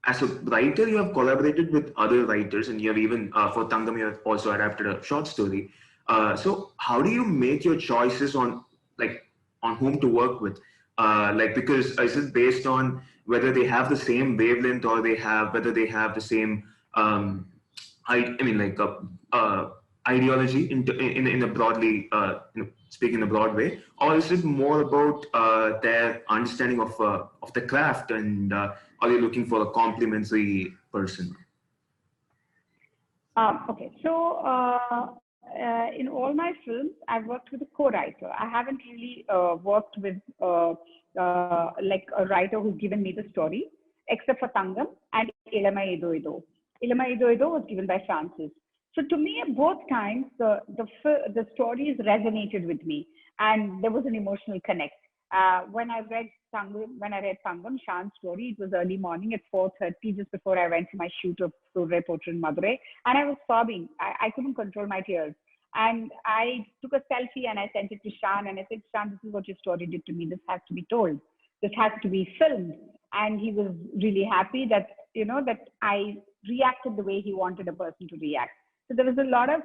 As a writer, you have collaborated with other writers, and you have even for Tangam, you have also adapted a short story. So, how do you make your choices on like on whom to work with? Like, because is it based on whether they have the same wavelength or whether they have the same I mean like ideology in a broadly speaking in a broad way, or is it more about their understanding of the craft, and are you looking for a complementary person? Okay, so in all my films, I've worked with a co-writer. I haven't really worked with like a writer who's given me the story, except for Tangam and Ilama Ido Ido. Ilama Ido Ido was given by Francis. So to me, both times, the stories resonated with me, and there was an emotional connect. When I read Tangam, Shan's story, it was early morning at 4:30, just before I went to my shoot of Soorarai, Pottru in Madurai, and I was sobbing. I couldn't control my tears. And I took a selfie and I sent it to Shan, and I said, Shan, this is what your story did to me. This has to be told. This has to be filmed. And he was really happy that, that I reacted the way he wanted a person to react. So there was a lot of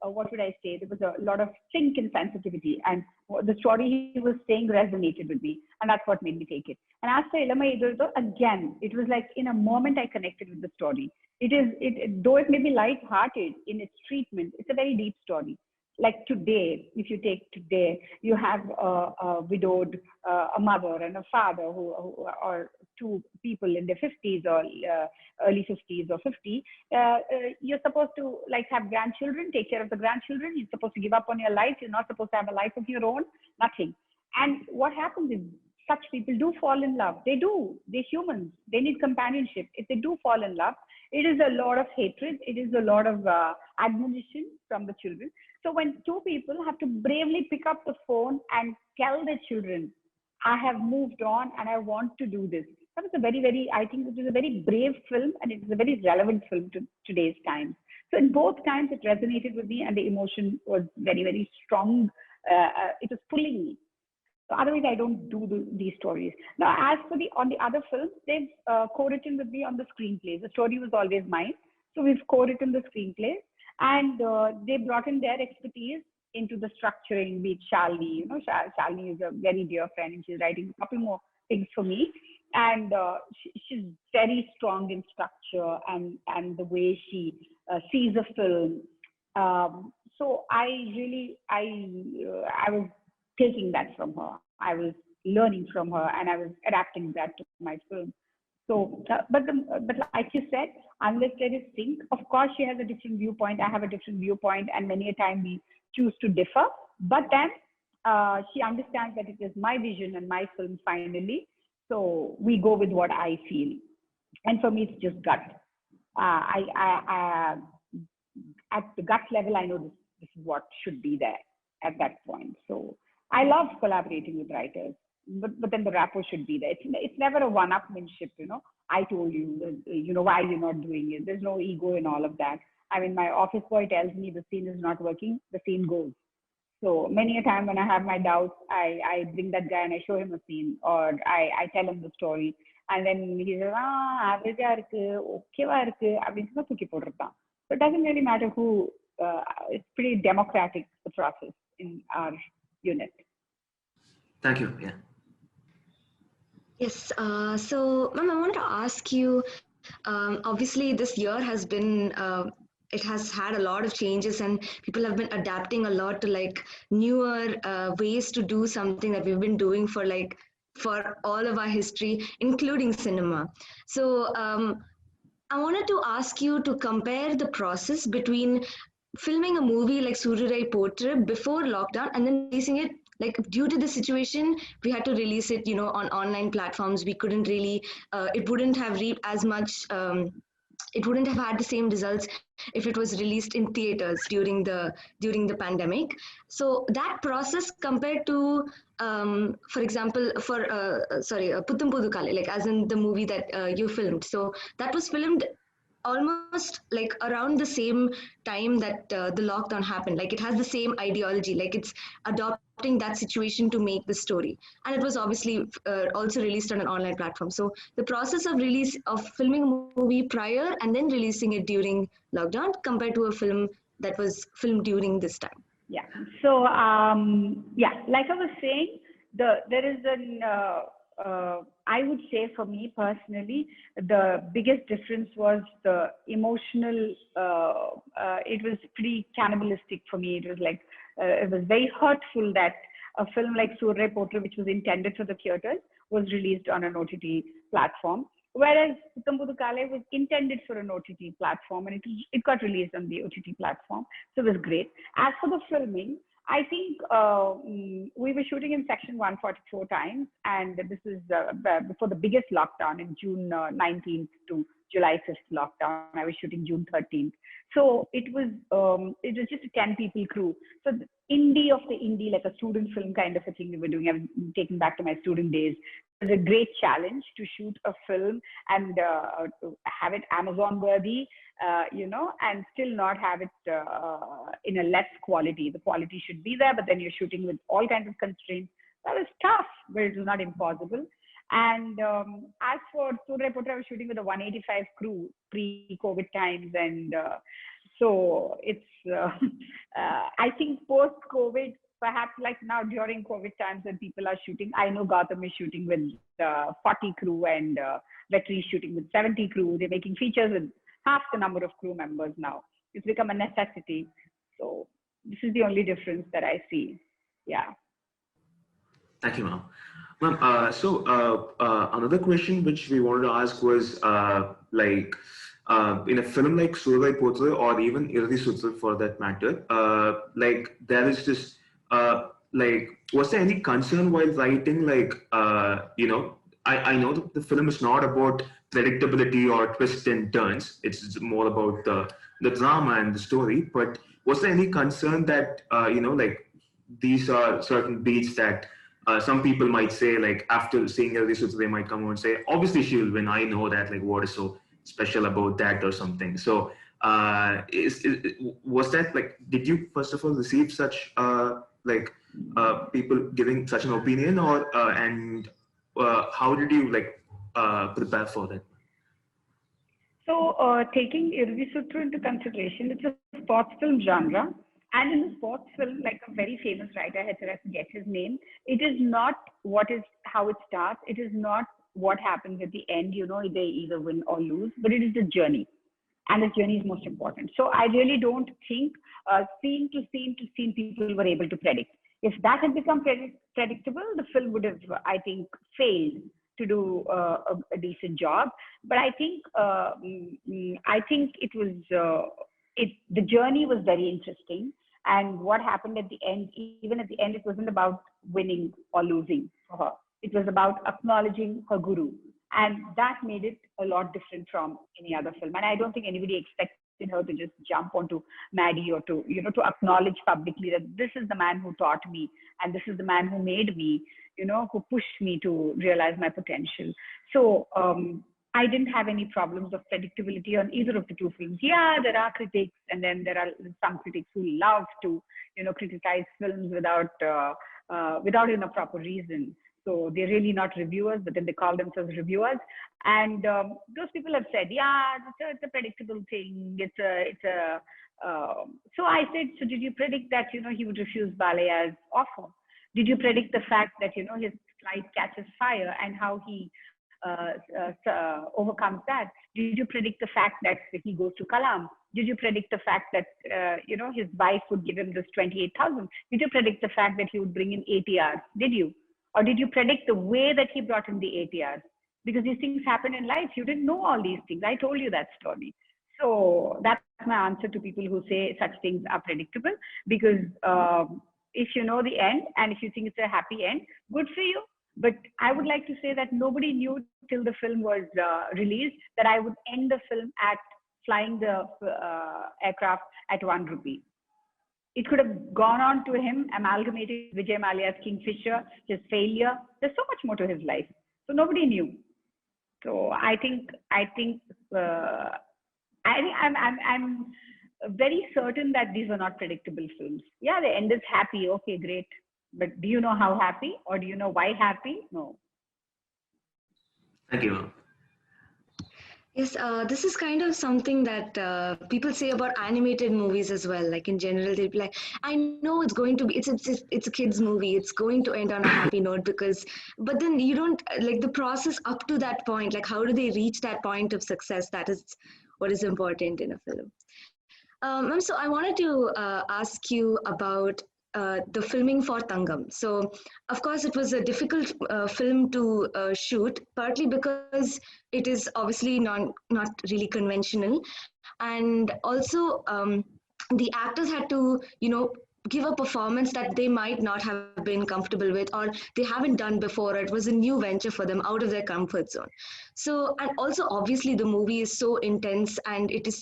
what would I say? There was a lot of sync and sensitivity, and the story he was saying resonated with me, and that's what made me take it. And as for Ilama Idurdo, again, it was like in a moment I connected with the story. Though it may be light-hearted in its treatment, it's a very deep story. Like today, if you take today, you have a widowed, a mother and a father who or two people in their 50s or early 50s or 50. You're supposed to like have grandchildren, take care of the grandchildren. You're supposed to give up on your life. You're not supposed to have a life of your own. Nothing. And what happens is such people do fall in love. They do. They're humans. They need companionship. If they do fall in love, it is a lot of hatred. It is a lot of admonition from the children. So when two people have to bravely pick up the phone and tell their children, I have moved on and I want to do this. That was a very, very, I think it was a very brave film, and it is a very relevant film to today's times. So in both times, it resonated with me, and the emotion was very, very strong. It was pulling me. So otherwise, I don't do these stories. Now, as for on the other films, they've co-written with me on the screenplay. The story was always mine. So we've co-written the screenplay, and they brought in their expertise into the structuring, be it Shalini. Shalini is a very dear friend, and she's writing a couple more things for me. And she's very strong in structure and the way she sees a film. So I was taking that from her. I was learning from her, and I was adapting that to my film. So, but like you said, unless there is sync, of course she has a different viewpoint. I have a different viewpoint, and many a time we choose to differ. But then she understands that it is my vision and my film finally. So we go with what I feel, and for me, it's just gut. I at the gut level, I know this is what should be there at that point. So I love collaborating with writers, but then the rapport should be there. It's never a one-upmanship, I told you, why are you not doing it? There's no ego in all of that. I mean, my office boy tells me the scene is not working, the scene goes. So many a time when I have my doubts, I bring that guy and I show him a scene, or I tell him the story. And then he says, average okay So it doesn't really matter who, it's pretty democratic, the process in our unit. Thank you. Yeah. Yes. So, ma'am, I wanted to ask you, obviously this year has been, it has had a lot of changes, and people have been adapting a lot to like newer ways to do something that we've been doing for all of our history, including cinema. So I wanted to ask you to compare the process between filming a movie like Soorarai Pottru before lockdown and then releasing it. Like due to the situation, we had to release it, on online platforms. We couldn't really, it wouldn't have reaped as much. It wouldn't have had the same results if it was released in theaters during the pandemic. So that process compared to, for example, Puthum Pudu Kale, like as in the movie that you filmed. So that was filmed almost like around the same time that the lockdown happened. Like it has the same ideology, like it's adopting that situation to make the story. And it was obviously also released on an online platform. So the process of release of filming a movie prior and then releasing it during lockdown compared to a film that was filmed during this time. Yeah. So, yeah, like I was saying, there is I would say for me personally, the biggest difference was the emotional. It was pretty cannibalistic for me. It was like it was very hurtful that a film like Soorarai, which was intended for the theaters, was released on an OTT platform. Whereas Puttam Kale was intended for an OTT platform, and it got released on the OTT platform. So it was great. As for the filming, I think we were shooting in section 144 times, and this is before the biggest lockdown in June 19th to July 5th lockdown. I was shooting June 13th. So it was just a 10 people crew. So the indie of the indie, like a student film kind of a thing we were doing. I'm taken back to my student days. It was a great challenge to shoot a film and have it Amazon worthy, and still not have it in a less quality. The quality should be there, but then you're shooting with all kinds of constraints. That was tough, but it was not impossible. And as for Soorarai, I was shooting with a 185 crew pre-COVID times, and so it's I think post-COVID, perhaps like now during COVID times when people are shooting, I know Gautam is shooting with 40 crew and Vetri is shooting with 70 crew. They're making features with half the number of crew members now. It's become a necessity. So this is the only difference that I see. Yeah. Thank you, ma'am. Ma'am, another question which we wanted to ask was in a film like Soorarai Pottru or even Irudhi Suttru for that matter, there is this was there any concern while writing? I know that the film is not about predictability or twists and turns. It's more about the drama and the story. But was there any concern that these are certain beats that some people might say, like after seeing Irudhi Suttru, they might come over and say, obviously she will win. I know that. Like, what is so special about that or something? So was that like? Did you first of all receive such people giving such an opinion, or how did you prepare for that? So taking Irudhi Suttru into consideration, it's a sports film genre. And in the sports film, like a very famous writer, I forget his name, it is not how it starts. It is not what happens at the end, they either win or lose, but it is the journey. And the journey is most important. So I really don't think scene to scene people were able to predict. If that had become predictable, the film would have, I think, failed to do a decent job. But I think it was the journey was very interesting, and what happened at the end, even at the end, it wasn't about winning or losing for her. It was about acknowledging her guru, and that made it a lot different from any other film. And I don't think anybody expected her to just jump onto Maddie or to acknowledge publicly that this is the man who taught me and this is the man who made me, who pushed me to realize my potential. So I didn't have any problems of predictability on either of the two films. Yeah, there are critics, and then there are some critics who love to, criticize films without even a proper reason. So they're really not reviewers, but then they call themselves reviewers. And those people have said, yeah, it's a predictable thing. So I said, so did you predict that, he would refuse ballet as offer? Did you predict the fact that, his flight catches fire and how he overcomes that? Did you predict the fact that he goes to Kalam? Did you predict the fact that, his wife would give him this 28,000? Did you predict the fact that he would bring in ATRs? Did you? Or did you predict the way that he brought in the ATRs? Because these things happen in life. You didn't know all these things. I told you that story. So that's my answer to people who say such things are predictable. Because if you know the end and if you think it's a happy end, good for you. But I would like to say that nobody knew till the film was released that I would end the film at flying the aircraft at 1 rupee. It could have gone on to him amalgamating Vijay Mallya's Kingfisher, his failure. There's so much more to his life. So nobody knew. So I think I'm very certain that these are not predictable films. Yeah, the end is happy. Okay, great. But do you know how happy, or do you know why happy? No. Thank you, ma'am. Yes, this is kind of something that people say about animated movies as well. Like in general, they'll be like, "I know it's going to be, it's a kids movie. It's going to end on a happy note because." But then you don't like the process up to that point. Like, how do they reach that point of success? That is what is important in a film. Ma'am, so I wanted to ask you about the filming for Tangam. So, of course, it was a difficult film to shoot, partly because it is obviously not really conventional, and also the actors had to, give a performance that they might not have been comfortable with, or they haven't done before. It was a new venture for them out of their comfort zone. So, and also obviously the movie is so intense, and it is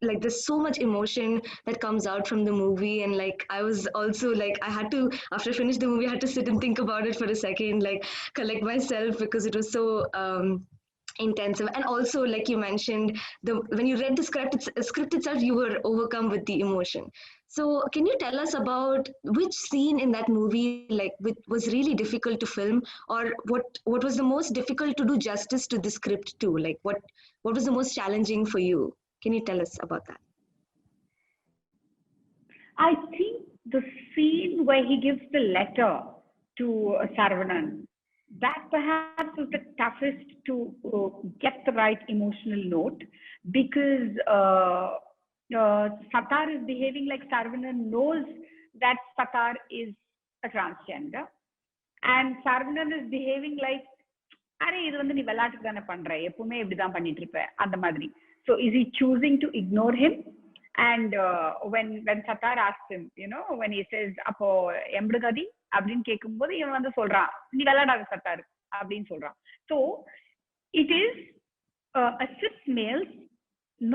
like there's so much emotion that comes out from the movie. And like I was also like, I had to, after I finished the movie, I had to sit and think about it for a second, like collect myself, because it was so intensive. And also, like you mentioned, the when you read the script itself, you were overcome with the emotion. So can you tell us about which scene in that movie like was really difficult to film, or what was the most difficult to do justice to the script too? Like what was the most challenging for you? Can you tell us about that? I think the scene where he gives the letter to Saravanan, that perhaps was the toughest to get the right emotional note, because Satar is behaving like Saravanan knows that Satar is a transgender, and Saravanan is behaving like, array இது வந்து நீ விளையாட்டுக்கு தானே பண்ற, எப்பவுமே இப்படிதான் பண்ணிட்டு இருப்ப அந்த மாதிரி. So is he choosing to ignore him? And when Satar asks him, when he says அப்போ எம்படுகதி அப்படின்னு கேட்கும்போது இவன் வந்து சொல்றான், நீ விளையாடாத சத்தார் அப்படின்னு சொல்றான். So it is a cis male's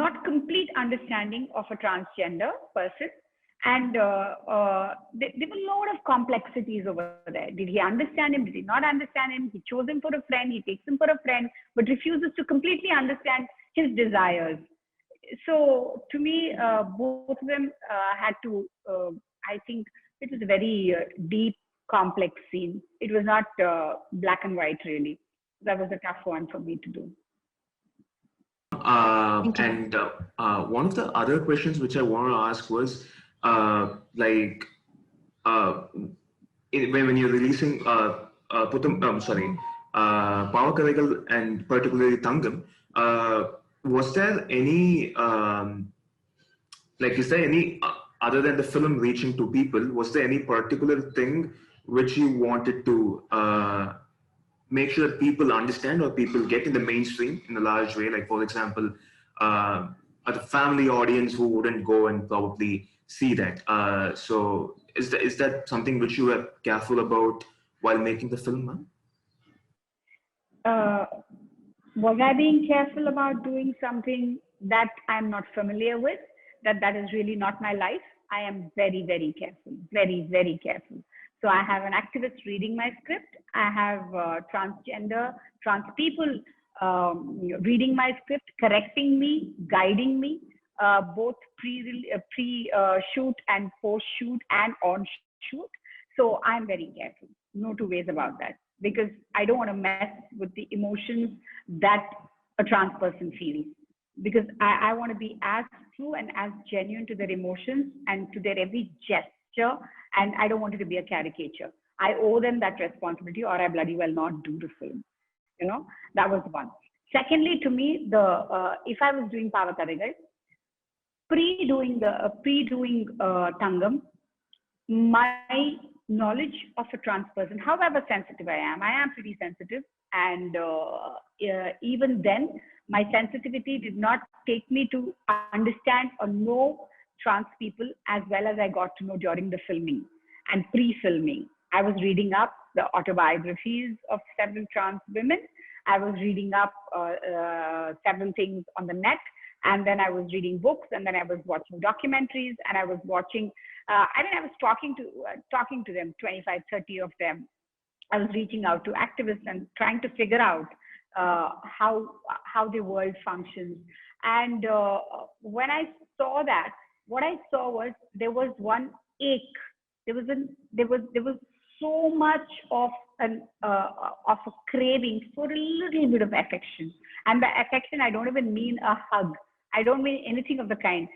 not complete understanding of a transgender person. And there were a lot of complexities over there. Did he understand him? Did he not understand him? He chose him for a friend. He takes him for a friend, but refuses to completely understand his desires. So to me, both of them had to, I think it was a very deep, complex scene. It was not black and white, really. That was a tough one for me to do. And one of the other questions which I want to ask was, like, when you're releasing Power Karagal and particularly Tangam, was there any, like, is there any, other than the film reaching to people, was there any particular thing which you wanted to make sure that people understand or people get in the mainstream in a large way? Like, for example, a family audience who wouldn't go and probably see that. So is that something which you were careful about while making the film, ma'am? Was I being careful about doing something that I'm not familiar with? That is really not my life. I am very, very careful, very, very careful. So I have an activist reading my script. I have transgender, trans people reading my script, correcting me, guiding me, both pre-shoot and post-shoot and on-shoot. So I'm very careful. No two ways about that, because I don't want to mess with the emotions that a trans person feels. Because I want to be as true and as genuine to their emotions and to their every gesture, and I don't want it to be a caricature. I owe them that responsibility, or I bloody well not do the film. That was one. Secondly, to me, if I was doing Pavakadagal, pre-doing Tangam, my knowledge of a trans person, however sensitive I am pretty sensitive, and even then, my sensitivity did not take me to understand or know trans people as well as I got to know during the filming and pre-filming. I was reading up the autobiographies of several trans women. I was reading up several things on the net, and then I was reading books, and then I was watching documentaries, and I was watching, I was talking to them, 25, 30 of them. I was reaching out to activists and trying to figure out how the world functions. And when I saw that, what I saw was there was one ache. There was so much of a craving for a little bit of affection. And by affection, I don't even mean a hug. I don't mean anything of the kind.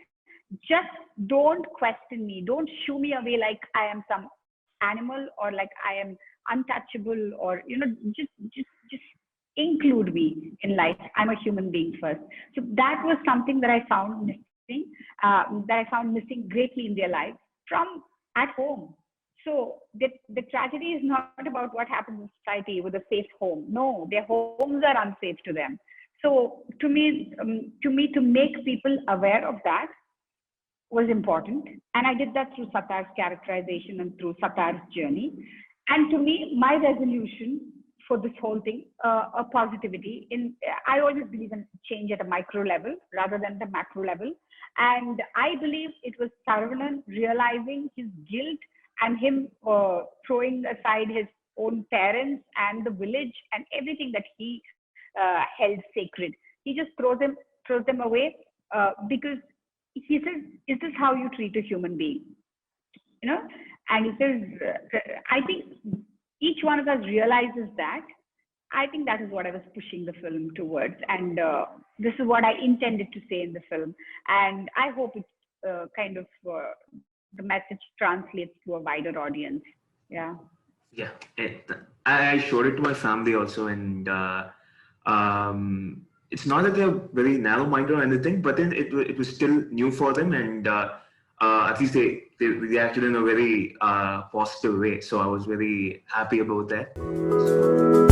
Just don't question me. Don't shoo me away like I am some animal or like I am untouchable, or just include me in life. I'm a human being first. So that was something that I found missing, missing greatly in their lives from at home. So the tragedy is not about what happens in society with a safe home. No, their homes are unsafe to them. So to me, to make people aware of that was important. And I did that through Satar's characterization and through Satar's journey. And to me, my resolution for this whole thing, a positivity I always believe in change at a micro level rather than the macro level. And I believe it was Saravanan realizing his guilt and him throwing aside his own parents and the village and everything that he held sacred. He just throws them away because he says, "Is this how you treat a human being?" You know, and he says, "I think each one of us realizes that." I think that is what I was pushing the film towards, and this is what I intended to say in the film. And I hope it the message translates to a wider audience. Yeah. Yeah, I showed it to my family also, and it's not that they're very narrow-minded or anything, but then it was still new for them, and at least they reacted in a very positive way. So I was very happy about that.